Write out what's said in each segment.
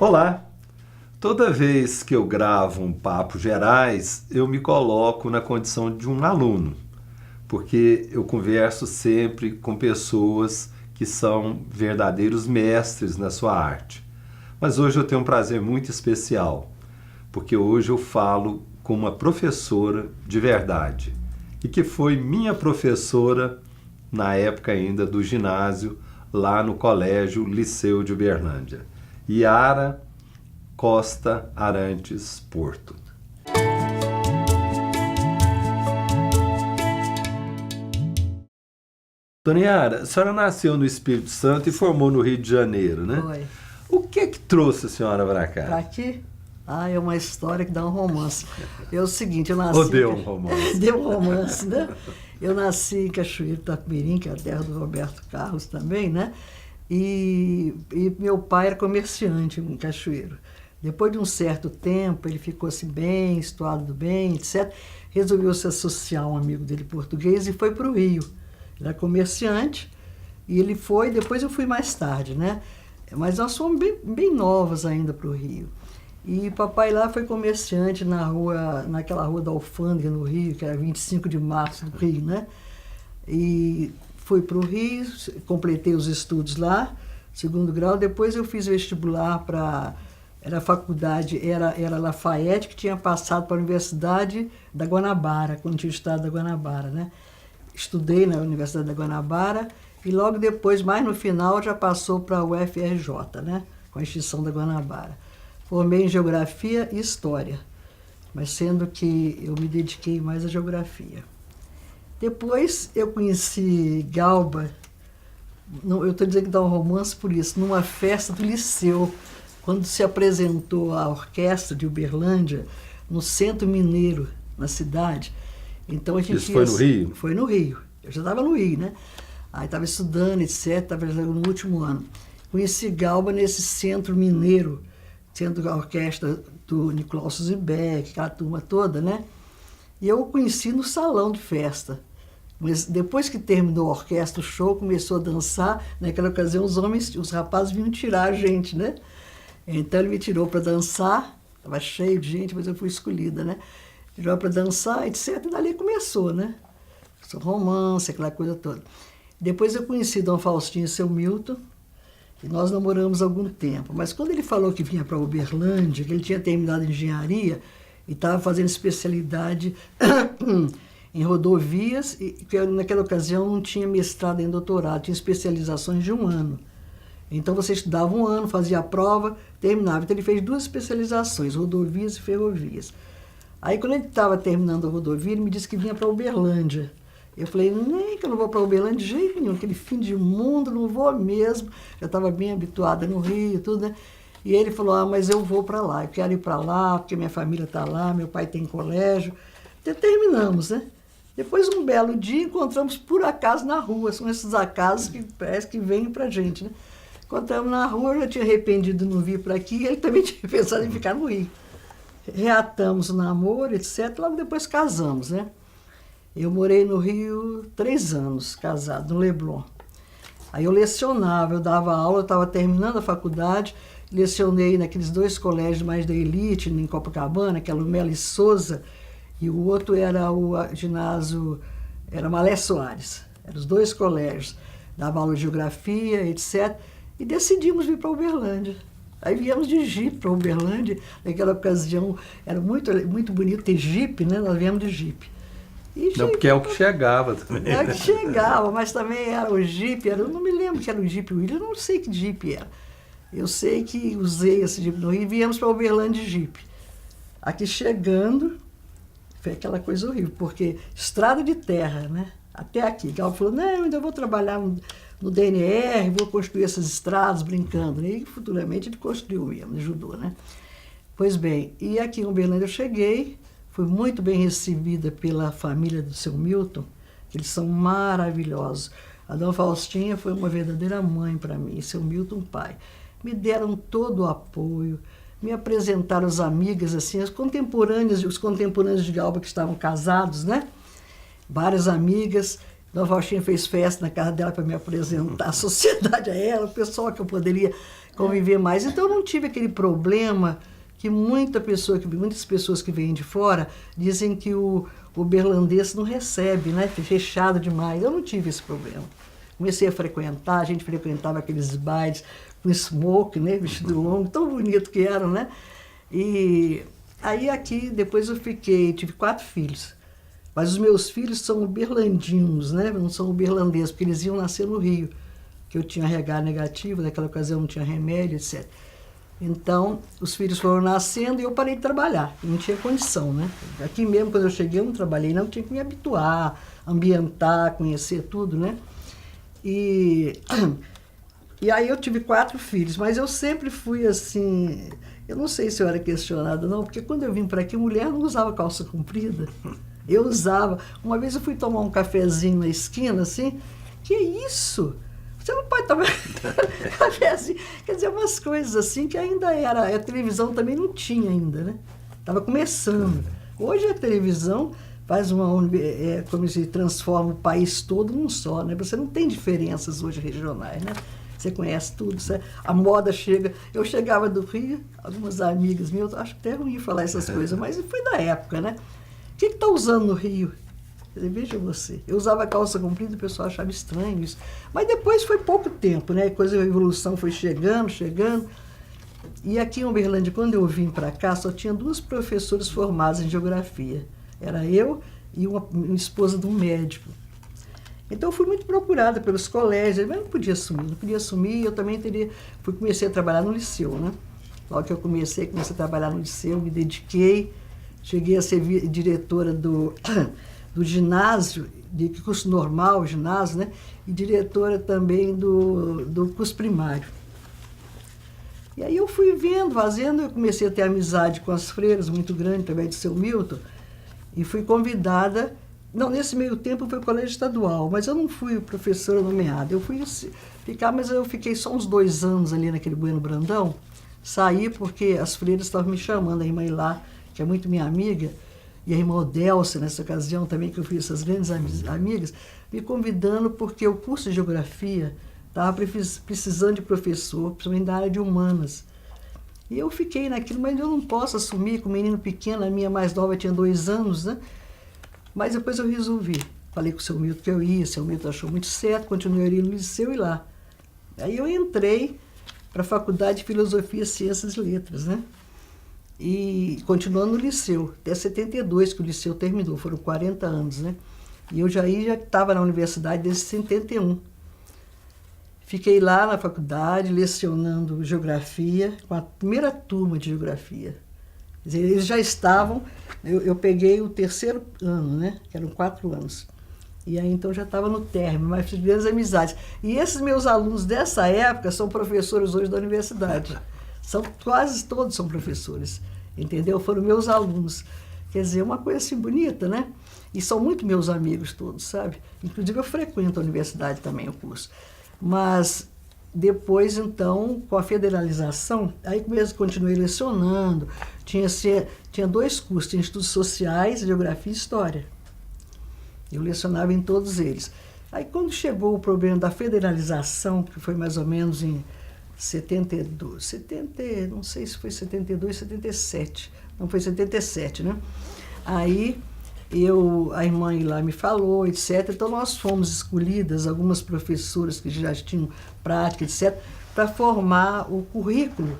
Olá! Toda vez que eu gravo um Papo Gerais, eu me coloco na condição de um aluno, porque eu converso sempre com pessoas que são verdadeiros mestres na sua arte. Mas hoje eu tenho um prazer muito especial, porque hoje eu falo com uma professora de verdade, e que foi minha professora na época ainda do ginásio, lá no Colégio Liceu de Uberlândia. Yara Costa Arantes Porto. Dona Yara, a senhora nasceu no Espírito Santo e formou no Rio de Janeiro, né? Foi. O que é que trouxe a senhora para Pra cá? aqui? Ah, é uma história que dá um romance. É o seguinte, eu nasci... Ou deu um romance? Deu um romance, né? Eu nasci em Cachoeiro, Itapemirim, que é a terra do Roberto Carlos também, né? E meu pai era comerciante em Cachoeiro. Depois de um certo tempo, ele ficou assim bem, situado bem, etc. Resolveu se associar a um amigo dele português e foi para o Rio. Ele era comerciante e ele foi, depois eu fui mais tarde, né? Mas nós fomos bem novas ainda para o Rio. E papai lá foi comerciante naquela rua da Alfândega, no Rio, que era 25 de março do Rio, né? E fui para o Rio, completei os estudos lá, segundo grau. Depois eu fiz vestibular para... Era a faculdade, era Lafayette, que tinha passado para a Universidade da Guanabara, quando tinha o estado da Guanabara, né? Estudei na Universidade da Guanabara e logo depois, mais no final, já passou para a UFRJ, né? Com a extinção da Guanabara. Formei em Geografia e História, mas sendo que eu me dediquei mais à Geografia. Depois eu conheci Galba, eu estou dizendo que dá um romance por isso, numa festa do Liceu, quando se apresentou a orquestra de Uberlândia no Centro Mineiro, na cidade. Então a gente Isso foi no Rio? Foi no Rio. Eu já estava no Rio, né? Aí estava estudando, etc., estava no último ano. Conheci Galba nesse Centro Mineiro, sendo a orquestra do Nicolau Suzibek, aquela turma toda, né? E eu o conheci no salão de festa. Mas depois que terminou a orquestra, o show começou a dançar. Naquela ocasião, os rapazes vinham tirar a gente, né? Então ele me tirou para dançar, estava cheio de gente, mas eu fui escolhida, né? Tirou para dançar, etc. E dali começou, né? Romance, aquela coisa toda. Depois eu conheci Dom Faustinho e seu Milton, e nós namoramos algum tempo. Mas quando ele falou que vinha para Uberlândia, que ele tinha terminado engenharia e estava fazendo especialidade em rodovias, e que eu, naquela ocasião não tinha mestrado em doutorado, tinha especializações de um ano. Então você estudava um ano, fazia a prova, terminava. Então ele fez 2 especializações, rodovias e ferrovias. Aí quando ele estava terminando a rodovia, ele me disse que vinha para Uberlândia. Eu falei, nem que eu não vou para Uberlândia de jeito nenhum, aquele fim de mundo, não vou mesmo. Já estava bem habituada no Rio e tudo, né? E ele falou, mas eu vou para lá, eu quero ir para lá, porque minha família está lá, meu pai tem colégio. Então terminamos, né? Depois, um belo dia, encontramos por acaso na rua. São esses acasos que parece que vêm para a gente, né? Encontramos na rua, eu já tinha arrependido de não vir para aqui, e ele também tinha pensado em ficar no Rio. Reatamos o namoro, etc. Logo depois casamos, né? Eu morei no Rio 3 anos, casado, no Leblon. Aí eu lecionava, eu dava aula, eu estava terminando a faculdade, lecionei naqueles 2 colégios mais da elite, em Copacabana, que era o Melo e Souza, e o outro era o ginásio, era Malé Soares. Eram os 2 colégios. Dava aula de geografia, etc., e decidimos vir para Uberlândia. Aí viemos de jipe para Uberlândia. Naquela ocasião era muito bonito ter jipe, né? Nós viemos de jipe. Não, porque é o que chegava também. É o que chegava, mas também era o jipe. Eu não me lembro que era o jipe Williams, eu não sei que jipe era. Eu sei que usei esse jipe no Rio e viemos para Uberlândia de jipe. Aqui chegando, foi aquela coisa horrível, porque estrada de terra, né? Até aqui. Ela falou, não, eu ainda vou trabalhar no DNR, vou construir essas estradas, brincando. E futuramente ele construiu mesmo, ajudou, né? Pois bem, e aqui em Uberlândia eu cheguei, fui muito bem recebida pela família do seu Milton, que eles são maravilhosos. A dona Faustinha foi uma verdadeira mãe para mim, e seu Milton pai. Me deram todo o apoio, me apresentaram as amigas, assim, os contemporâneos de Galba que estavam casados, né? Várias amigas. Dona Faustina fez festa na casa dela para me apresentar a sociedade a ela, o pessoal que eu poderia conviver mais. Então, eu não tive aquele problema que muitas pessoas que vêm de fora dizem que o berlandês não recebe, né? Fechado demais. Eu não tive esse problema. Comecei a frequentar, a gente frequentava aqueles bailes com smoke, né? Vestido longo, tão bonito que eram, né? E aí aqui, depois tive 4 filhos. Mas os meus filhos são berlandinos, né? Não são berlandeses, porque eles iam nascer no Rio, que eu tinha RH negativo, naquela ocasião não tinha remédio, etc. Então, os filhos foram nascendo e eu parei de trabalhar, não tinha condição, né? Aqui mesmo, quando eu cheguei, eu não trabalhei, não, tinha que me habituar, ambientar, conhecer tudo, né? E aí eu tive 4 filhos, mas eu sempre fui assim, eu não sei se eu era questionada não, porque quando eu vim para aqui, mulher não usava calça comprida. Eu usava. Uma vez eu fui tomar um cafezinho na esquina, assim, que isso? Você não pode tomar cafezinho. Quer dizer, umas coisas assim que ainda era. A televisão também não tinha ainda, né? Estava começando. Hoje a televisão faz como se transforma o país todo num só, né? Você não tem diferenças hoje regionais, né? Você conhece tudo, a moda chega. Eu chegava do Rio, algumas amigas minhas, eu acho até ruim falar essas coisas, mas foi da época, né? O que está usando no Rio? Veja você. Eu usava calça comprida, o pessoal achava estranho isso. Mas depois foi pouco tempo, né? A evolução foi chegando. E aqui em Uberlândia, quando eu vim para cá, só tinha 2 professoras formadas em geografia. Era eu e uma esposa de um médico. Então eu fui muito procurada pelos colégios, mas não podia sumir. Eu também comecei a trabalhar no liceu, né? Logo que eu comecei a trabalhar no liceu, me dediquei. Cheguei a ser diretora do ginásio, de curso normal, ginásio, né? E diretora também do curso primário. E aí eu fui fazendo, eu comecei a ter amizade com as freiras, muito grande, através de seu Milton, e fui convidada. Não, nesse meio tempo foi o colégio estadual, mas eu não fui professora nomeada. Eu mas eu fiquei só uns 2 anos ali naquele Bueno Brandão. Saí porque as freiras estavam me chamando, a irmã Ilá, que é muito minha amiga, e a irmã Odelce, nessa ocasião também, que eu fiz essas grandes amigas, me convidando porque o curso de Geografia estava precisando de professor, principalmente da área de humanas. E eu fiquei naquilo, mas eu não posso assumir, com um menino pequeno, a minha mais nova tinha 2 anos, né? Mas depois eu resolvi. Falei com o seu Milton que eu ia, o seu Milton achou muito certo, continuei ali no liceu e lá. Aí eu entrei para a Faculdade de Filosofia, Ciências e Letras, né? E continuando no liceu, até 72 que o liceu terminou, foram 40 anos, né? E eu já estava na universidade desde 71. Fiquei lá na faculdade, lecionando geografia, com a primeira turma de geografia. Quer dizer, eles já estavam, eu peguei o 3º ano, né? Que eram 4 anos. E aí então já estava no término, mas fiz grandes amizades. E esses meus alunos dessa época são professores hoje da universidade. Quase todos são professores, entendeu? Foram meus alunos. Quer dizer, uma coisa assim bonita, né? E são muito meus amigos todos, sabe? Inclusive eu frequento a universidade também, o curso. Mas depois, então, com a federalização, aí mesmo continuei lecionando. Tinha 2 cursos, tinha Estudos Sociais, Geografia e História. Eu lecionava em todos eles. Aí quando chegou o problema da federalização, que foi mais ou menos em 72, não sei se foi 72, 77. Não, foi 77, né? Aí a irmã lá me falou, etc. Então nós fomos escolhidas, algumas professoras que já tinham prática, etc., para formar o currículo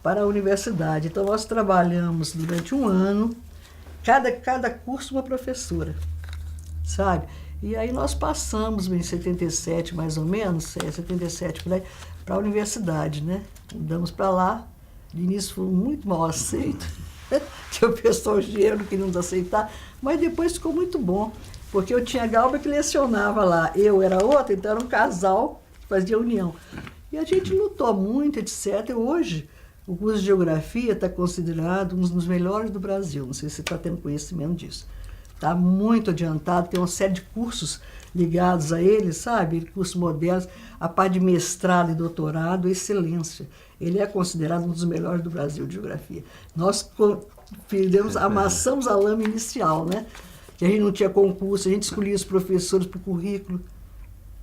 para a universidade. Então nós trabalhamos durante 1 ano, cada curso uma professora, sabe? E aí nós passamos em 77, mais ou menos, 77 por aí, para a universidade, né? Mudamos para lá, de início foi muito mal aceito, que o pessoal de dinheiro não queria nos aceitar, mas depois ficou muito bom, porque eu tinha a Galba que lecionava lá, eu era outra, então era um casal que fazia união. E a gente lutou muito, etc. E hoje, o curso de Geografia está considerado um dos melhores do Brasil, não sei se você está tendo conhecimento disso. Está muito adiantado, tem uma série de cursos ligados a ele, sabe? Cursos modernos, a parte de mestrado e doutorado, excelência. Ele é considerado um dos melhores do Brasil de geografia. Nós amassamos a lama inicial, né? que a gente não tinha concurso, a gente escolhia os professores para o currículo,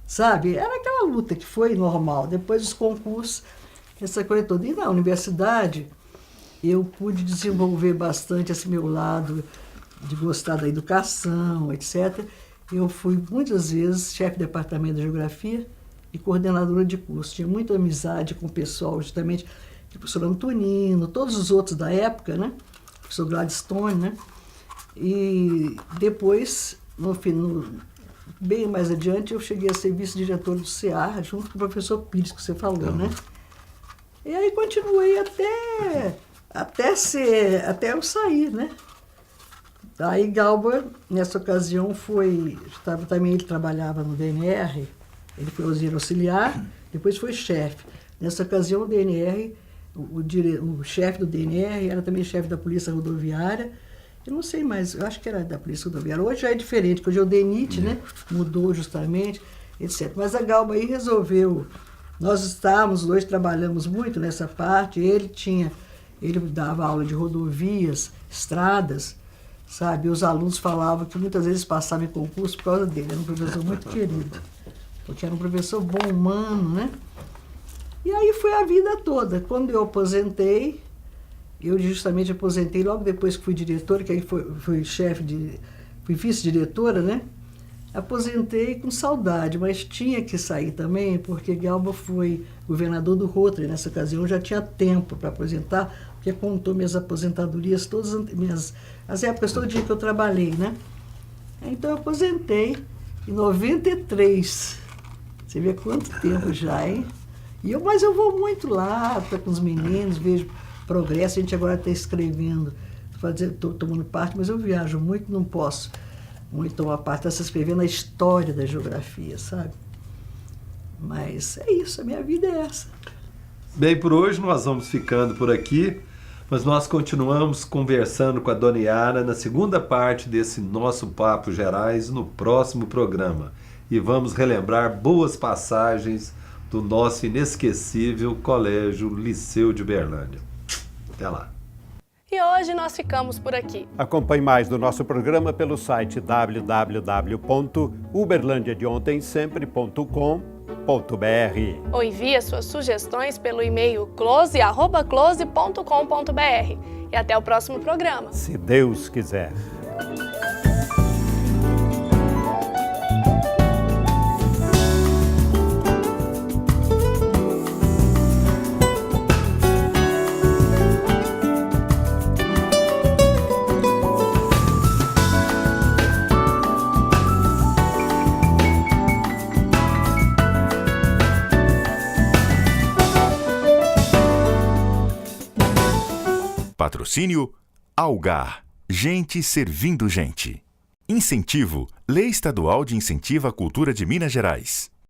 sabe? Era aquela luta que foi normal. Depois dos concursos, essa coisa toda. E na universidade, eu pude desenvolver bastante esse meu lado de gostar da educação, etc. Eu fui muitas vezes chefe de departamento de geografia e coordenadora de curso. Tinha muita amizade com o pessoal, justamente, o professor Antonino, todos os outros da época, né? O professor Gladstone, né? E depois, bem mais adiante, eu cheguei a ser vice-diretor do CEAR, junto com o professor Pires, que você falou, né? E aí continuei até eu sair, né? Aí Galba, nessa ocasião, também ele trabalhava no DNR, ele foi auxiliar, depois foi chefe. Nessa ocasião, o DNR, o chefe do DNR era também chefe da Polícia Rodoviária. Eu não sei mais, eu acho que era da Polícia Rodoviária. Hoje já é diferente, porque hoje é o DENIT, né? Mudou justamente, etc. Mas a Galba aí resolveu. Nós dois trabalhamos muito nessa parte. Ele dava aula de rodovias, estradas, sabe? Os alunos falavam que muitas vezes passavam em concurso por causa dele. Era um professor muito querido, porque era um professor bom, humano, né? E aí foi a vida toda. Quando eu aposentei, eu justamente aposentei logo depois que fui diretora, que aí fui vice-diretora, né? Aposentei com saudade, mas tinha que sair também, porque Galba foi governador do Rotary nessa ocasião, já tinha tempo para aposentar, porque contou minhas aposentadorias, as épocas todo dia que eu trabalhei, né? Então eu aposentei em 93. Você vê quanto tempo já, hein? Mas eu vou muito lá, estou com os meninos, vejo progresso, a gente agora está escrevendo, estou tomando parte, mas eu viajo muito, não posso muito tomar parte, está se escrevendo a história da geografia, sabe? Mas é isso, a minha vida é essa. Bem, por hoje nós vamos ficando por aqui, mas nós continuamos conversando com a Dona Yara na segunda parte desse nosso Papo Gerais no próximo programa. E vamos relembrar boas passagens do nosso inesquecível Colégio Liceu de Uberlândia. Até lá. E hoje nós ficamos por aqui. Acompanhe mais do nosso programa pelo site www.uberlandiadeontensempre.com.br Ou envie as suas sugestões pelo e-mail close@close.com.br. E até o próximo programa. Se Deus quiser. Patrocínio Algar. Gente servindo gente. Incentivo. Lei Estadual de Incentivo à Cultura de Minas Gerais.